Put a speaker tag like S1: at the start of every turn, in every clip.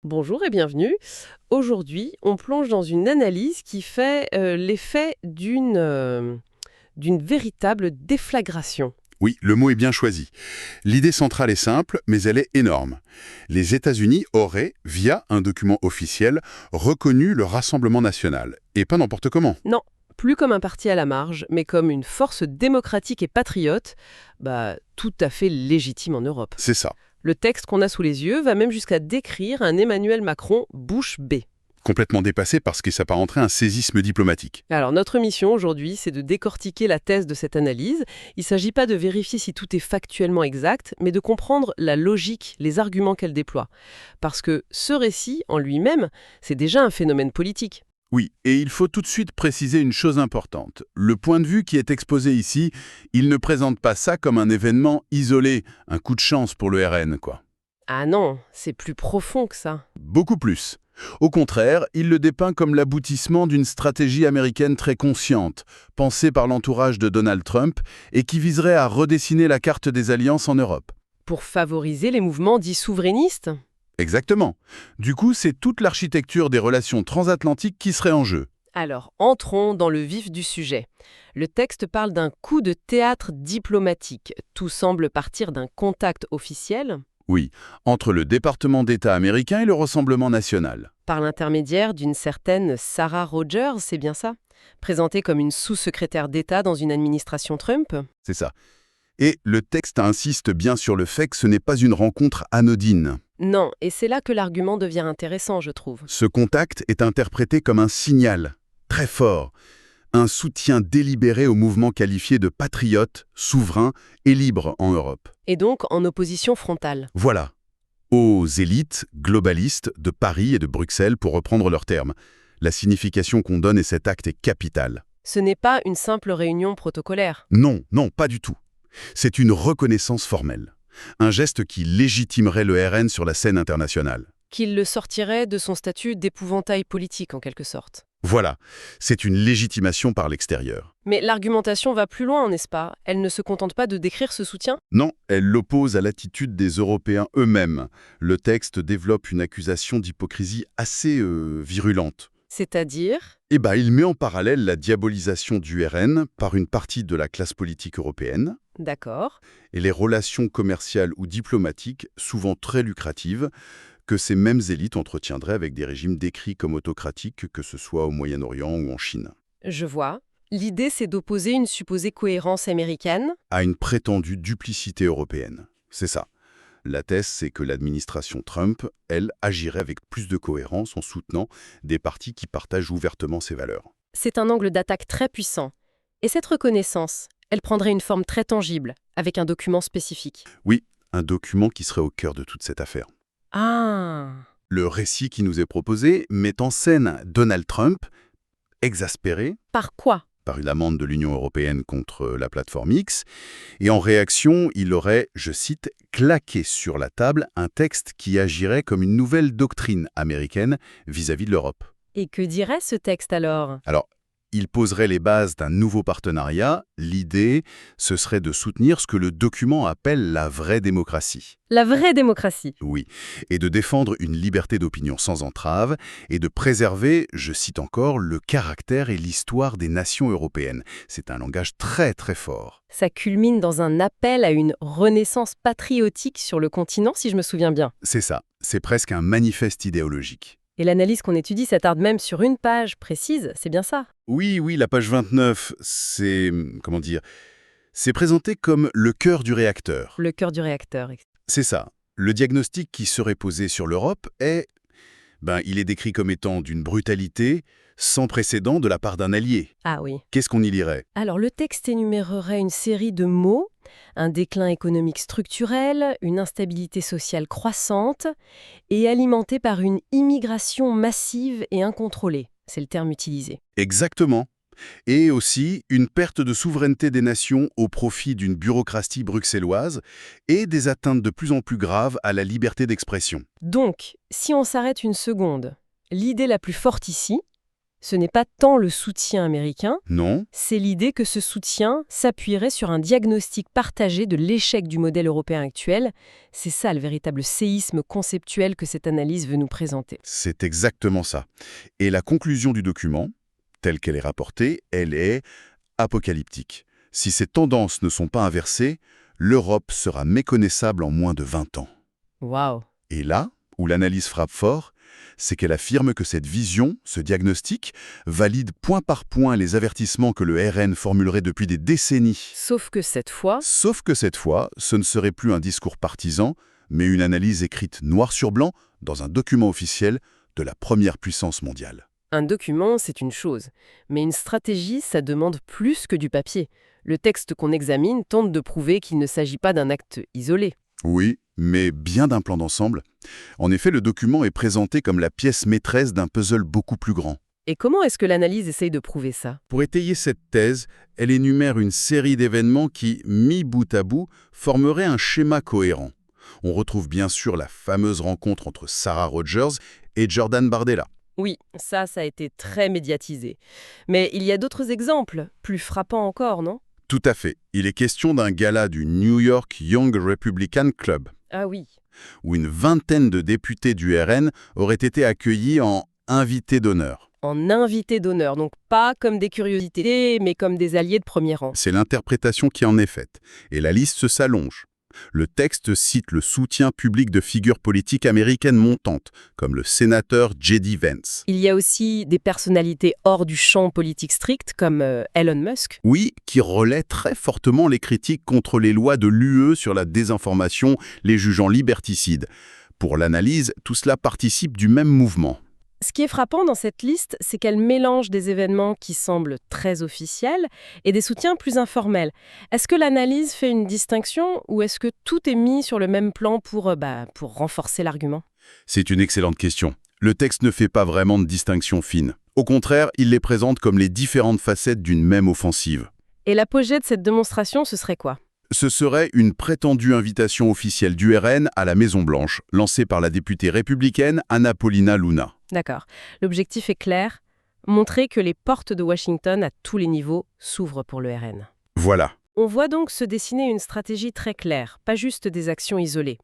S1: Bonjour et bienvenue. Aujourd'hui, on plonge dans une analyse qui fait l'effet d'une véritable déflagration.
S2: Oui, le mot est bien choisi. L'idée centrale est simple, mais elle est énorme. Les États-Unis auraient, via un document officiel, reconnu le Rassemblement national. Et pas n'importe comment.
S1: Non, plus comme un parti à la marge, mais comme une force démocratique et patriote, tout à fait légitime en Europe.
S2: C'est ça.
S1: Le texte qu'on a sous les yeux va même jusqu'à décrire un Emmanuel Macron bouche bée.
S2: Complètement dépassé parce qu'il s'apparenterait à un saisisme diplomatique.
S1: Alors notre mission aujourd'hui, c'est de décortiquer la thèse de cette analyse. Il ne s'agit pas de vérifier si tout est factuellement exact, mais de comprendre la logique, les arguments qu'elle déploie. Parce que ce récit, en lui-même, c'est déjà un phénomène politique.
S2: Oui, et il faut tout de suite préciser une chose importante. Le point de vue qui est exposé ici, il ne présente pas ça comme un événement isolé, un coup de chance pour le RN, quoi.
S1: Ah non, c'est plus profond que ça.
S2: Beaucoup plus. Au contraire, il le dépeint comme l'aboutissement d'une stratégie américaine très consciente, pensée par l'entourage de Donald Trump et qui viserait à redessiner la carte des alliances en Europe.
S1: Pour favoriser les mouvements dits souverainistes.
S2: Exactement. Du coup, c'est toute l'architecture des relations transatlantiques qui serait en jeu.
S1: Alors, entrons dans le vif du sujet. Le texte parle d'un coup de théâtre diplomatique. Tout semble partir d'un contact officiel,
S2: Oui, entre le département d'État américain et le Rassemblement national.
S1: par l'intermédiaire d'une certaine Sarah Rogers, c'est bien ça? Présentée comme une sous-secrétaire d'État dans une administration Trump?
S2: C'est ça. Et le texte insiste bien sur le fait que ce n'est pas une rencontre anodine.
S1: Non, et c'est là que l'argument devient intéressant, je trouve.
S2: Ce contact est interprété comme un signal, très fort, un soutien délibéré au mouvement qualifié de patriote, souverain et libre en Europe.
S1: Et donc en opposition frontale.
S2: Voilà, aux élites globalistes de Paris et de Bruxelles pour reprendre leurs termes. La signification qu'on donne à cet acte est capitale.
S1: Ce n'est pas une simple réunion protocolaire.
S2: Non, non, pas du tout. C'est une reconnaissance formelle. Un geste qui légitimerait le RN sur la scène internationale.
S1: Qu'il le sortirait de son statut d'épouvantail politique en quelque sorte.
S2: Voilà, c'est une légitimation par l'extérieur.
S1: Mais l'argumentation va plus loin, n'est-ce pas? Elle ne se contente pas de décrire ce soutien?
S2: Non, elle l'oppose à l'attitude des Européens eux-mêmes. Le texte développe une accusation d'hypocrisie assez virulente.
S1: C'est-à-dire?
S2: Il met en parallèle la diabolisation du RN par une partie de la classe politique européenne
S1: D'accord.
S2: et les relations commerciales ou diplomatiques, souvent très lucratives, que ces mêmes élites entretiendraient avec des régimes décrits comme autocratiques, que ce soit au Moyen-Orient ou en Chine,
S1: Je vois. L'idée, c'est d'opposer une supposée cohérence américaine.
S2: à une prétendue duplicité européenne. C'est ça. La thèse, c'est que l'administration Trump, elle, agirait avec plus de cohérence en soutenant des partis qui partagent ouvertement ses valeurs.
S1: C'est un angle d'attaque très puissant. Et cette reconnaissance, elle prendrait une forme très tangible, avec un document spécifique.
S2: Oui, un document qui serait au cœur de toute cette affaire.
S1: Ah!
S2: Le récit qui nous est proposé met en scène Donald Trump, exaspéré
S1: Par quoi?
S2: par une amende de l'Union européenne contre la plateforme X, et en réaction, il aurait, je cite, claqué sur la table un texte qui agirait comme une nouvelle doctrine américaine vis-à-vis de l'Europe.
S1: Et que dirait ce texte alors?
S2: Alors, il poserait les bases d'un nouveau partenariat. L'idée, ce serait de soutenir ce que le document appelle la vraie démocratie.
S1: La vraie démocratie.
S2: Oui, et de défendre une liberté d'opinion sans entrave, et de préserver, je cite encore, le caractère et l'histoire des nations européennes. C'est un langage très très fort.
S1: Ça culmine dans un appel à une renaissance patriotique sur le continent, si je me souviens bien.
S2: C'est ça, c'est presque un manifeste idéologique.
S1: Et l'analyse qu'on étudie s'attarde même sur une page précise, c'est bien ça?
S2: Oui, oui, la page 29, c'est, comment dire, c'est présenté comme le cœur du réacteur.
S1: Le cœur du réacteur.
S2: C'est ça. Le diagnostic qui serait posé sur l'Europe est, il est décrit comme étant d'une brutalité sans précédent de la part d'un allié.
S1: Ah oui.
S2: Qu'est-ce qu'on y lirait?
S1: Alors le texte énumérerait une série de mots, un déclin économique structurel, une instabilité sociale croissante et alimentée par une immigration massive et incontrôlée. C'est le terme utilisé.
S2: Exactement. Et aussi une perte de souveraineté des nations au profit d'une bureaucratie bruxelloise et des atteintes de plus en plus graves à la liberté d'expression.
S1: Donc, si on s'arrête une seconde, l'idée la plus forte ici, Ce n'est pas tant le soutien américain,
S2: Non?
S1: c'est l'idée que ce soutien s'appuierait sur un diagnostic partagé de l'échec du modèle européen actuel. C'est ça le véritable séisme conceptuel que cette analyse veut nous présenter.
S2: C'est exactement ça. Et la conclusion du document, telle qu'elle est rapportée, elle est apocalyptique. Si ces tendances ne sont pas inversées, l'Europe sera méconnaissable en moins de 20 ans.
S1: Waouh!
S2: Et là, où l'analyse frappe fort, c'est qu'elle affirme que cette vision, ce diagnostic, valide point par point les avertissements que le RN formulerait depuis des décennies.
S1: Sauf que cette fois,
S2: Sauf que cette fois, ce ne serait plus un discours partisan, mais une analyse écrite noir sur blanc dans un document officiel de la première puissance mondiale.
S1: un document, c'est une chose, mais une stratégie, ça demande plus que du papier. Le texte qu'on examine tente de prouver qu'il ne s'agit pas d'un acte isolé.
S2: Oui, mais bien d'un plan d'ensemble. En effet, le document est présenté comme la pièce maîtresse d'un puzzle beaucoup plus grand.
S1: Et comment est-ce que l'analyse essaye de prouver ça?
S2: Pour étayer cette thèse, elle énumère une série d'événements qui, mis bout à bout, formeraient un schéma cohérent. On retrouve bien sûr la fameuse rencontre entre Sarah Rogers et Jordan Bardella.
S1: Oui, ça a été très médiatisé. Mais il y a d'autres exemples, plus frappants encore, non?
S2: Tout à fait. Il est question d'un gala du New York Young Republican Club,
S1: Ah oui.
S2: où une vingtaine de députés du RN auraient été accueillis en invités d'honneur.
S1: En invité d'honneur, donc pas comme des curiosités, mais comme des alliés de premier rang.
S2: C'est l'interprétation qui en est faite. Et la liste s'allonge. Le texte cite le soutien public de figures politiques américaines montantes, comme le sénateur J.D. Vance.
S1: Il y a aussi des personnalités hors du champ politique strict, comme Elon Musk.
S2: Oui, qui relaie très fortement les critiques contre les lois de l'UE sur la désinformation, les jugeant liberticides. Pour l'analyse, tout cela participe du même mouvement.
S1: Ce qui est frappant dans cette liste, c'est qu'elle mélange des événements qui semblent très officiels et des soutiens plus informels. Est-ce que l'analyse fait une distinction ou est-ce que tout est mis sur le même plan pour renforcer l'argument?
S2: C'est une excellente question. Le texte ne fait pas vraiment de distinction fine. Au contraire, il les présente comme les différentes facettes d'une même offensive.
S1: Et l'apogée de cette démonstration, ce serait quoi?
S2: Ce serait une prétendue invitation officielle du RN à la Maison-Blanche, lancée par la députée républicaine Anna Paulina Luna.
S1: D'accord. L'objectif est clair, montrer que les portes de Washington à tous les niveaux s'ouvrent pour le RN.
S2: Voilà.
S1: On voit donc se dessiner une stratégie très claire, pas juste des actions isolées.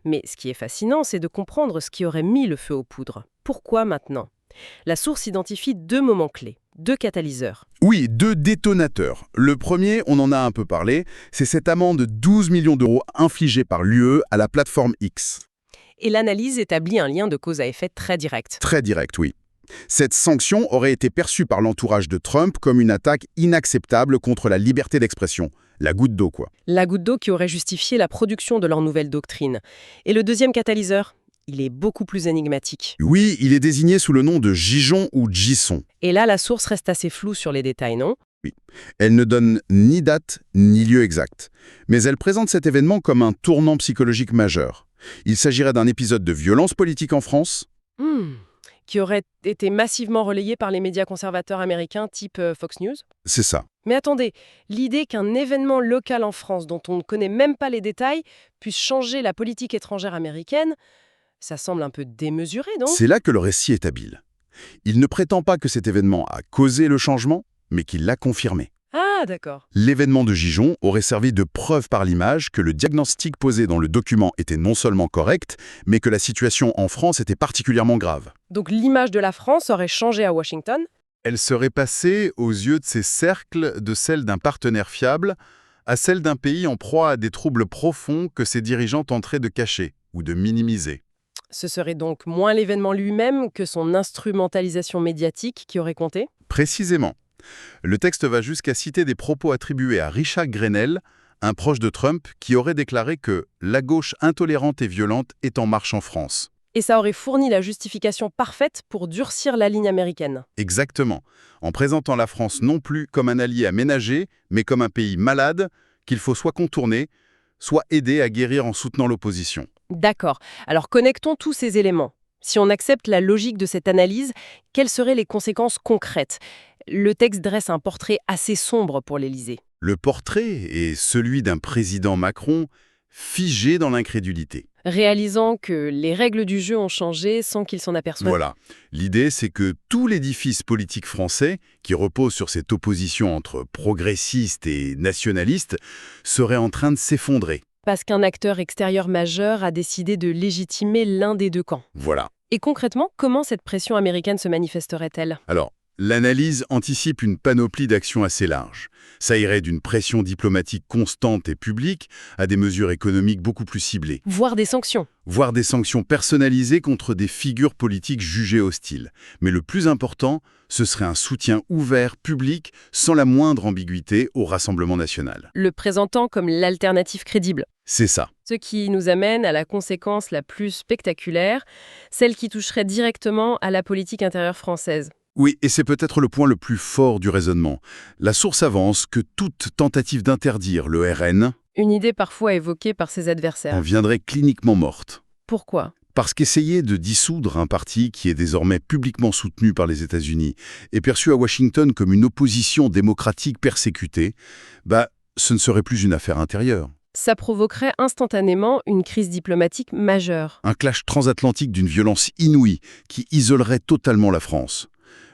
S1: Mais ce qui est fascinant, c'est de comprendre ce qui aurait mis le feu aux poudres. Pourquoi maintenant? La source identifie 2 moments clés, 2 catalyseurs.
S2: Oui, 2 détonateurs. Le premier, on en a un peu parlé, c'est cette amende de 12 millions d'euros infligée par l'UE à la plateforme X.
S1: Et l'analyse établit un lien de cause à effet très direct.
S2: Très direct, oui. Cette sanction aurait été perçue par l'entourage de Trump comme une attaque inacceptable contre la liberté d'expression. La goutte d'eau, quoi.
S1: La goutte d'eau qui aurait justifié la production de leur nouvelle doctrine. Et le deuxième catalyseur, il est beaucoup plus énigmatique.
S2: Oui, il est désigné sous le nom de Gijon ou Gisson.
S1: Et là, la source reste assez floue sur les détails, non?
S2: Elle ne donne ni date ni lieu exact. Mais elle présente cet événement comme un tournant psychologique majeur. Il s'agirait d'un épisode de violence politique en France.
S1: Qui aurait été massivement relayé par les médias conservateurs américains type Fox News.
S2: C'est ça.
S1: Mais attendez, l'idée qu'un événement local en France dont on ne connaît même pas les détails puisse changer la politique étrangère américaine, ça semble un peu démesuré, non?
S2: C'est là que le récit est habile. Il ne prétend pas que cet événement a causé le changement, mais qu'il l'a confirmé.
S1: Ah, d'accord.
S2: L'événement de Gijon aurait servi de preuve par l'image que le diagnostic posé dans le document était non seulement correct, mais que la situation en France était particulièrement grave.
S1: Donc l'image de la France aurait changé à Washington?
S2: Elle serait passée, aux yeux de ces cercles, de celle d'un partenaire fiable à celle d'un pays en proie à des troubles profonds que ses dirigeants tenteraient de cacher ou de minimiser.
S1: Ce serait donc moins l'événement lui-même que son instrumentalisation médiatique qui aurait compté?
S2: Précisément. Le texte va jusqu'à citer des propos attribués à Richard Grenell, un proche de Trump, qui aurait déclaré que « la gauche intolérante et violente est en marche en France ».
S1: Et ça aurait fourni la justification parfaite pour durcir la ligne américaine.
S2: Exactement, en présentant la France non plus comme un allié à ménager, mais comme un pays malade qu'il faut soit contourner, soit aider à guérir en soutenant l'opposition.
S1: D'accord. Alors connectons tous ces éléments. Si on accepte la logique de cette analyse, quelles seraient les conséquences concrètes? Le texte dresse un portrait assez sombre pour l'Élysée.
S2: Le portrait est celui d'un président Macron figé dans l'incrédulité.
S1: réalisant que les règles du jeu ont changé sans qu'ils s'en aperçoivent.
S2: Voilà. L'idée, c'est que tout l'édifice politique français, qui repose sur cette opposition entre progressistes et nationalistes, serait en train de s'effondrer.
S1: Parce qu'un acteur extérieur majeur a décidé de légitimer l'un des deux camps.
S2: Voilà.
S1: Et concrètement, comment cette pression américaine se manifesterait-elle?
S2: Alors, l'analyse anticipe une panoplie d'actions assez large. Ça irait d'une pression diplomatique constante et publique à des mesures économiques beaucoup plus ciblées,
S1: Voire des sanctions.
S2: voire des sanctions personnalisées contre des figures politiques jugées hostiles. Mais le plus important, ce serait un soutien ouvert, public, sans la moindre ambiguïté au Rassemblement national.
S1: Le présentant comme l'alternative crédible.
S2: C'est ça.
S1: Ce qui nous amène à la conséquence la plus spectaculaire, celle qui toucherait directement à la politique intérieure française.
S2: Oui, et c'est peut-être le point le plus fort du raisonnement. La source avance que toute tentative d'interdire le RN
S1: Une idée parfois évoquée par ses
S2: en
S1: adversaires.
S2: viendrait cliniquement morte.
S1: Pourquoi?
S2: Parce qu'essayer de dissoudre un parti qui est désormais publiquement soutenu par les États-Unis et perçu à Washington comme une opposition démocratique persécutée, ce ne serait plus une affaire intérieure.
S1: Ça provoquerait instantanément une crise diplomatique majeure.
S2: Un clash transatlantique d'une violence inouïe qui isolerait totalement la France.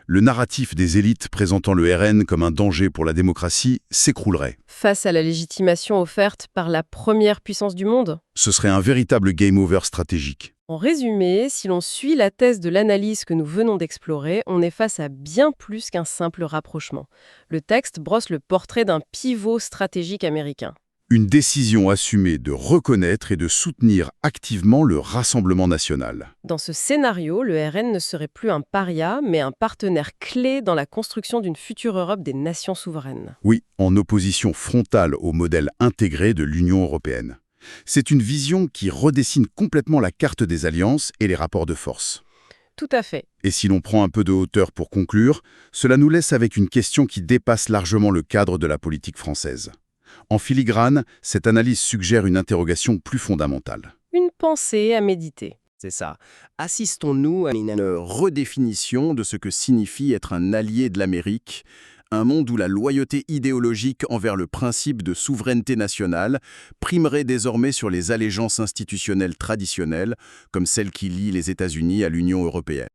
S2: Le narratif des élites présentant le RN comme un danger pour la démocratie s'écroulerait.
S1: Face à la légitimation offerte par la première puissance du monde.
S2: Ce serait un véritable game over stratégique.
S1: En résumé, si l'on suit la thèse de l'analyse que nous venons d'explorer, on est face à bien plus qu'un simple rapprochement. Le texte brosse le portrait d'un pivot stratégique américain.
S2: Une décision assumée de reconnaître et de soutenir activement le Rassemblement national.
S1: Dans ce scénario, le RN ne serait plus un paria, mais un partenaire clé dans la construction d'une future Europe des nations souveraines.
S2: Oui, en opposition frontale au modèle intégré de l'Union européenne. C'est une vision qui redessine complètement la carte des alliances et les rapports de force.
S1: Tout à fait.
S2: Et si l'on prend un peu de hauteur pour conclure, cela nous laisse avec une question qui dépasse largement le cadre de la politique française. En filigrane, cette analyse suggère une interrogation plus fondamentale.
S1: Une pensée à méditer.
S3: C'est ça. Assistons-nous à une redéfinition de ce que signifie être un allié de l'Amérique, un monde où la loyauté idéologique envers le principe de souveraineté nationale primerait désormais sur les allégeances institutionnelles traditionnelles, comme celles qui lient les États-Unis à l'Union européenne.